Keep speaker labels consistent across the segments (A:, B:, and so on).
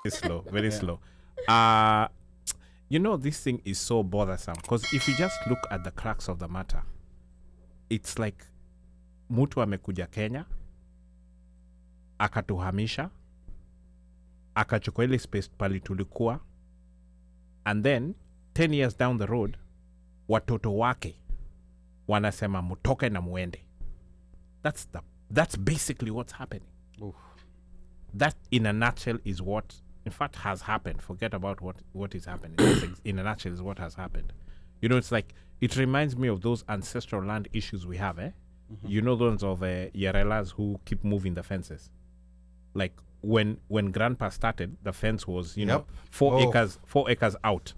A: Slow, very slow. This thing is so bothersome because if you just look at the crux of the matter, it's like mtu amekuja Kenya, akatuhamisha, akachukua ile space pali tulikuwa, and then 10 years down the road, watoto wake wanasema mutoke na muende. That's basically what's happening. Oof. That in a nutshell is what in fact has happened. Forget about what is happening. In a nutshell is what has happened. It's like, it reminds me of those ancestral land issues we have, Mm-hmm. Those of Yarelas who keep moving the fences. Like when grandpa started, the fence was, 4 acres out.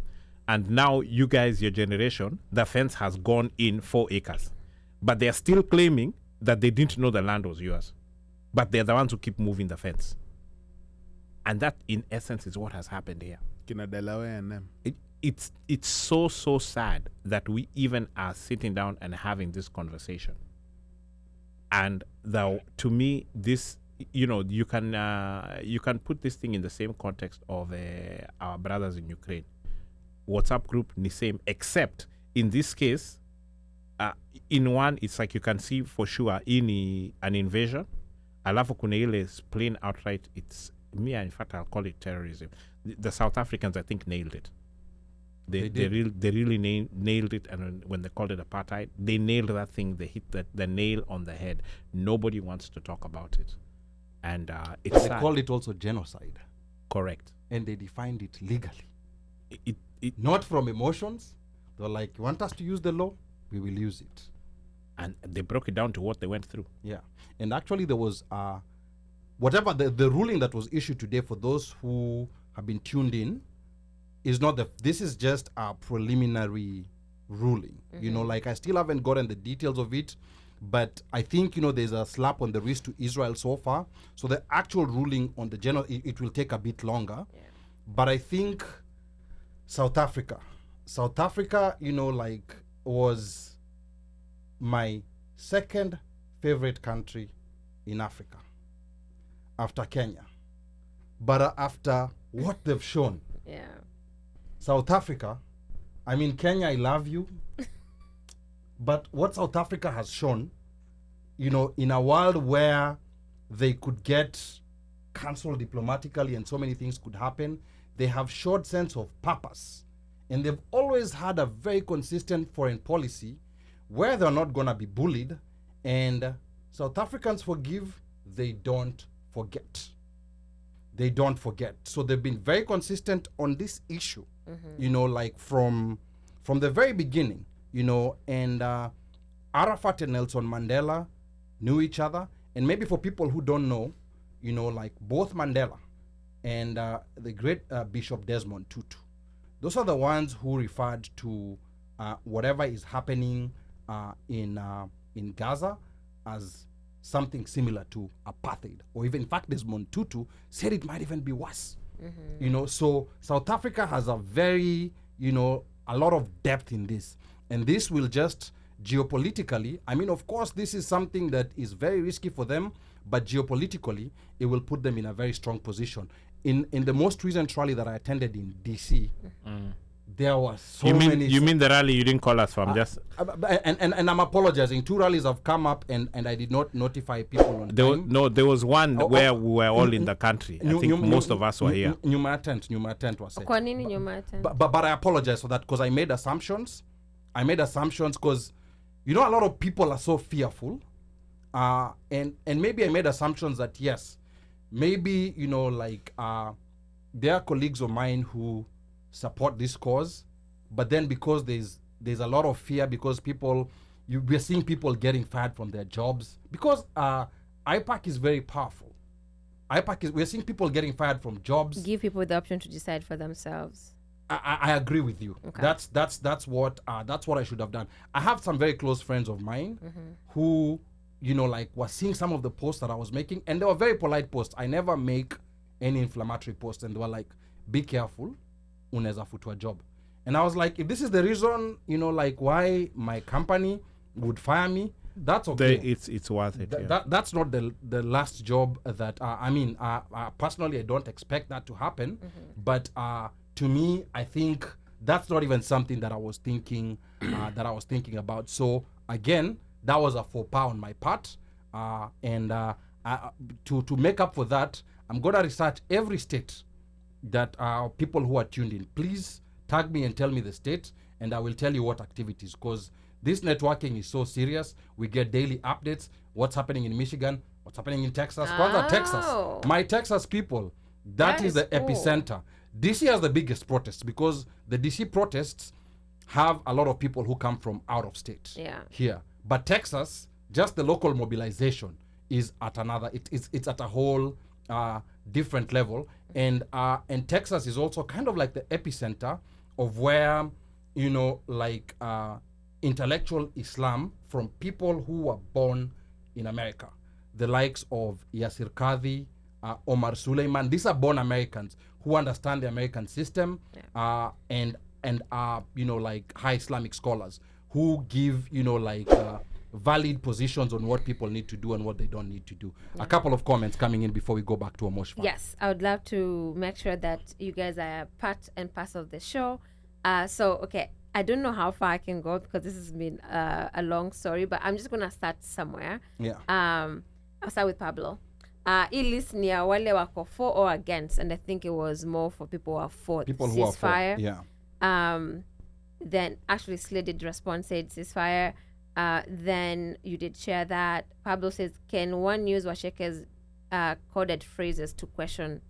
A: And now you guys, your generation, the fence has gone in 4 acres. But they're still claiming that they didn't know the land was yours. But they're the ones who keep moving the fence. And that, in essence, is what has happened here. It's so sad that we even are sitting down and having this conversation. And to me, this, you can put this thing in the same context of our brothers in Ukraine. WhatsApp group, the same, except in this case, in one, it's like you can see for sure in an invasion. Alafu kuna ile plain outright, it's me, in fact, I'll call it terrorism. The South Africans, I think, nailed it. They really nailed it, and when they called it apartheid, they nailed that thing. They hit the nail on the head. Nobody wants to talk about it, and it's
B: they called it also genocide.
A: Correct.
B: And they defined it legally. It not from emotions. They're like, you want us to use the law? We will use it.
A: And they broke it down to what they went through.
B: Yeah, and actually there was whatever the ruling that was issued today, for those who have been tuned in, is not this is just a preliminary ruling. Mm-hmm. Like, I still haven't gotten the details of it, but I think, there's a slap on the wrist to Israel so far. So the actual ruling on the general, it will take a bit longer. Yeah. But I think South Africa, was my second favorite country in Africa after Kenya. But after what they've shown, South Africa, Kenya, I love you. But what South Africa has shown, in a world where they could get cancelled diplomatically and so many things could happen, they have short sense of purpose. And they've always had a very consistent foreign policy where they're not going to be bullied. And South Africans forgive, they don't forget. They don't forget. So they've been very consistent on this issue, like from the very beginning, and Arafat and Nelson Mandela knew each other. And maybe for people who don't know, like both Mandela and the great Bishop Desmond Tutu, those are the ones who referred to whatever is happening in Gaza as something similar to apartheid, or even, in fact, Desmond Tutu said it might even be worse. Mm-hmm. So South Africa has a very, a lot of depth in this, and this will just geopolitically, of course, this is something that is very risky for them, but geopolitically, it will put them in a very strong position. In the most recent rally that I attended in DC, there were so many.
A: You mean the rally you didn't call us from? Just
B: and I'm apologizing. 2 rallies have come up, and I did not notify people on time.
A: There was one where we were all in the country. I think most of us were here.
B: Nyuma tent was said.
C: Kwa nini nyuma tent?
B: But I apologize for that, because I made assumptions. Because a lot of people are so fearful, and maybe I made assumptions that yes, maybe there are colleagues of mine who support this cause, but then because there's a lot of fear, because we're seeing people getting fired from their jobs, because IPAC is very powerful. We're seeing people getting fired from jobs.
C: Give people the option to decide for themselves.
B: I agree with you. Okay. That's what I should have done. I have some very close friends of mine who were seeing some of the posts that I was making, and they were very polite posts. I never make any inflammatory posts, and they were like, be careful. unaweza futwa job. And I was like, if this is the reason, you know, like why my company would fire me, that's okay.
A: It's worth it.
B: That's not the last job that I mean, personally I don't expect that to happen, but to me I think that's not even something that I was thinking about. So again, that was a faux pas on my part, and to make up for that, I'm gonna research every state that people who are tuned in. Please tag me and tell me the state, and I will tell you what activities, because this networking is so serious. We get daily updates, what's happening in Michigan, what's happening in Texas. Kwanza, Texas, my Texas people, that is the epicenter. DC has the biggest protests because the DC protests have a lot of people who come from out of state here. But Texas, just the local mobilization is at another, it's at a whole different level. And Texas is also kind of like the epicenter of where, you know, like intellectual Islam from people who were born in America, the likes of Yasir Qadhi, Omar Suleiman. These are born Americans who understand the American system, and are, you know, like high Islamic scholars who give, you know, like valid positions on what people need to do and what they don't need to do. A couple of comments coming in before we go back to Omosh.
C: Yes, I would love to make sure that you guys are part and parcel of the show. So, okay, I don't know how far I can go because this has been a long story, but I'm just going to start somewhere.
B: Yeah.
C: I'll start with Pablo. Hii list ni ya wale wako for or against, and I think it was more for people who are for ceasefire.
B: Yeah.
C: Then actually Slay did respond, said ceasefire. Then you did share that. Pablo says, can one use Washeke's coded phrases to question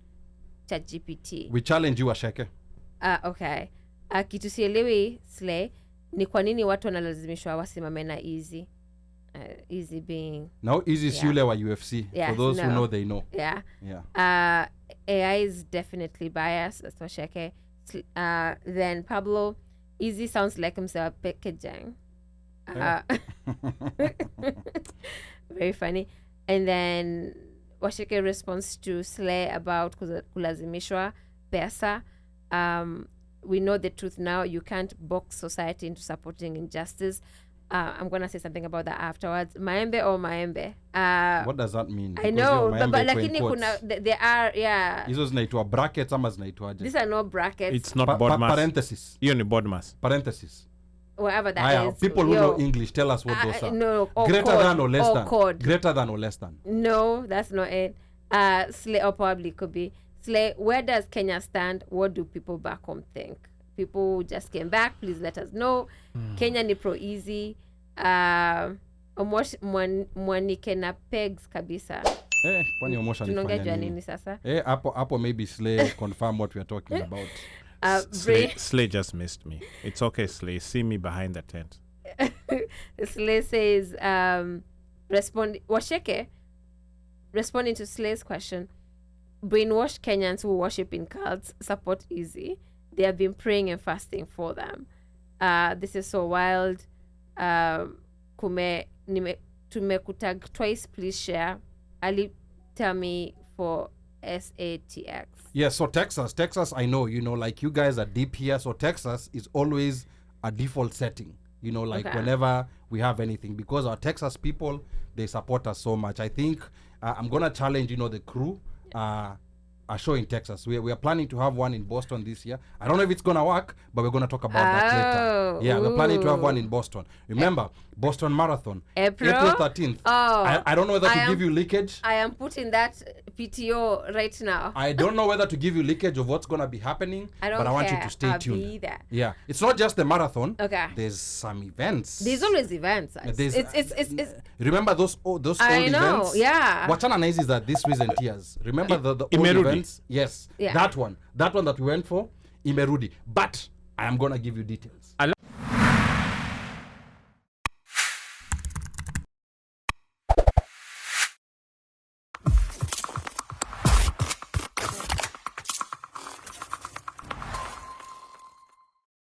C: ChatGPT?
B: We challenge you, Washeke.
C: Okay. Kitu sielewi Slay ni kwa nini watu wanalazimishwa wasimame na Easy. Easy being
B: now Easy is yule wa UFC. For those who know, they know.
C: Yeah. AI is definitely biased. That's Washeke. Then Pablo, Easy sounds like himself packaging. Very funny. And then Washeke responds to Slay about kulazimishwa pesa. We know the truth now. You can't box society into supporting injustice. I'm going to say something about that afterwards. Maembe or maembe?
B: What does that mean?
C: I know, but lakini kuna, there are,
B: hizo zinaitwa brackets ama zinaitwaje?
C: These are not brackets.
A: It's not bodmas.
B: Parenthesis.
A: Hiyo ni bodmas.
B: Parenthesis.
C: Whatever that is.
B: People who know English, tell us what those are.
C: No,
B: greater
C: code,
B: than or less than.
C: Code.
B: Greater than or less than.
C: No, that's not it. Slay, or probably could be. Slay, where does Kenya stand? What do people back home think? People who just came back, please let us know. Kenya ni pro easy. Omosh mwanike na pegs kabisa.
B: Kwani Omosh
C: tunongejwa nini sasa?
B: Hapo maybe Slay confirm what we are talking about.
A: Slay just missed me. It's okay, Slay. See me behind the tent.
C: Slay says, Washeke, responding to Slay's question, brainwash Kenyans who worship in cults, support Easy. They have been praying and fasting for them. This is so wild. Tumekutag twice, please share. Ali, tell me for SATX.
B: Yeah, so Texas, I know, you know, like you guys are deep here. So Texas is always a default setting, you know, like whenever we have anything, because our Texas people, they support us so much. I think I'm going to challenge, you know, the crew, a show in Texas. We are planning to have one in Boston this year. I don't know if it's going to work, but we're going to talk about that later. Yeah, we're planning to have one in Boston. Remember, Boston Marathon, April 13th. I don't know whether to give you leakage.
C: I am putting that PTO right now.
B: I don't know whether to give you leakage of what's going to be happening, but I want you to stay tuned.
C: Be there.
B: Yeah, it's not just the marathon.
C: Okay.
B: There's some events.
C: There's always events. It's
B: remember those old
C: I know,
B: events?
C: Yeah.
B: Wachana na hizi that this recent years. Remember the old events? Yes.
C: Yeah.
B: That one that we went for, Imerudi. But I am going to give you details.